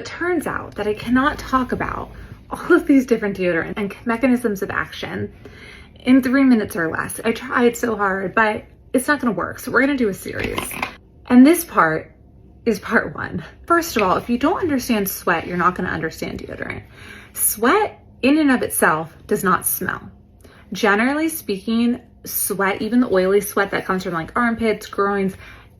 It turns out that I cannot talk about all of these different deodorants and mechanisms of action in 3 minutes or less. I tried so hard, but it's not gonna work. So we're gonna do a series. And this part is part one. First of all, if you don't understand sweat, you're not gonna understand deodorant. Sweat in and of itself does not smell. Generally speaking, sweat, even the oily sweat that comes from like armpits, groins,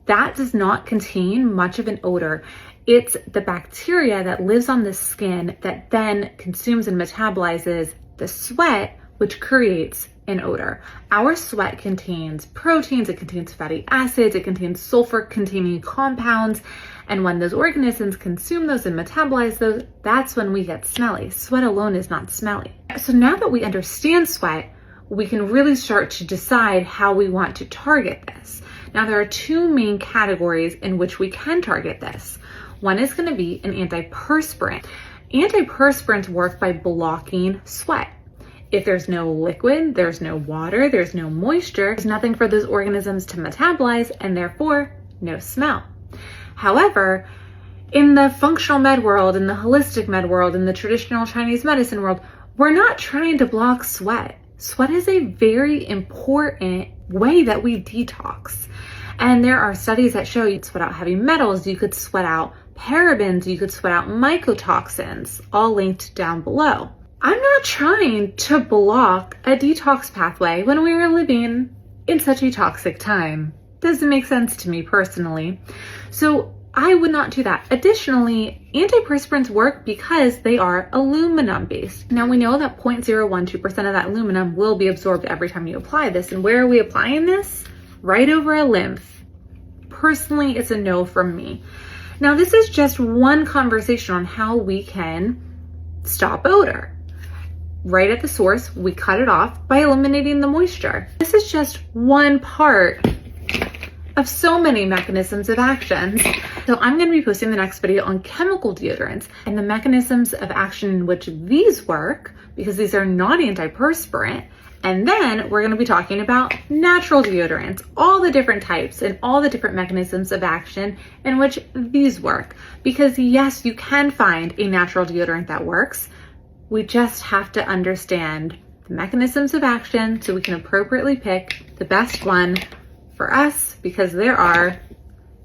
that does not contain much of an odor. It's the bacteria that lives on the skin that then consumes and metabolizes the sweat, which creates an odor. Our sweat contains proteins, it contains fatty acids, it contains sulfur-containing compounds, and when those organisms consume those and metabolize those, that's when we get smelly. Sweat alone is not smelly. So now that we understand sweat, we can really start to decide how we want to target this. Now, there are two main categories in which we can target this. One is going to be an antiperspirant. Antiperspirants work by blocking sweat. If there's no liquid, there's no water, there's no moisture, there's nothing for those organisms to metabolize, and therefore no smell. However, in the functional med world, in the holistic med world, in the traditional Chinese medicine world, we're not trying to block sweat. Sweat is a very important way that we detox. And there are studies that show you could sweat out heavy metals, you could sweat out parabens, you could sweat out mycotoxins, all linked down below. I'm not trying to block a detox pathway when we are living in such a toxic time. Doesn't make sense to me personally. So I would not do that. Additionally, antiperspirants work because they are aluminum based. Now we know that 0.012% of that aluminum will be absorbed every time you apply this. And where are we applying this? Right over a lymph. Personally, it's a no from me. Now this is just one conversation on how we can stop odor. Right at the source, we cut it off by eliminating the moisture. This is just one part of so many mechanisms of action. So I'm going to be posting the next video on chemical deodorants and the mechanisms of action in which these work, because these are not antiperspirant. And then we're going to be talking about natural deodorants, all the different types and all the different mechanisms of action in which these work. Because yes, you can find a natural deodorant that works. We just have to understand the mechanisms of action so we can appropriately pick the best one for us, because there are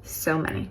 so many.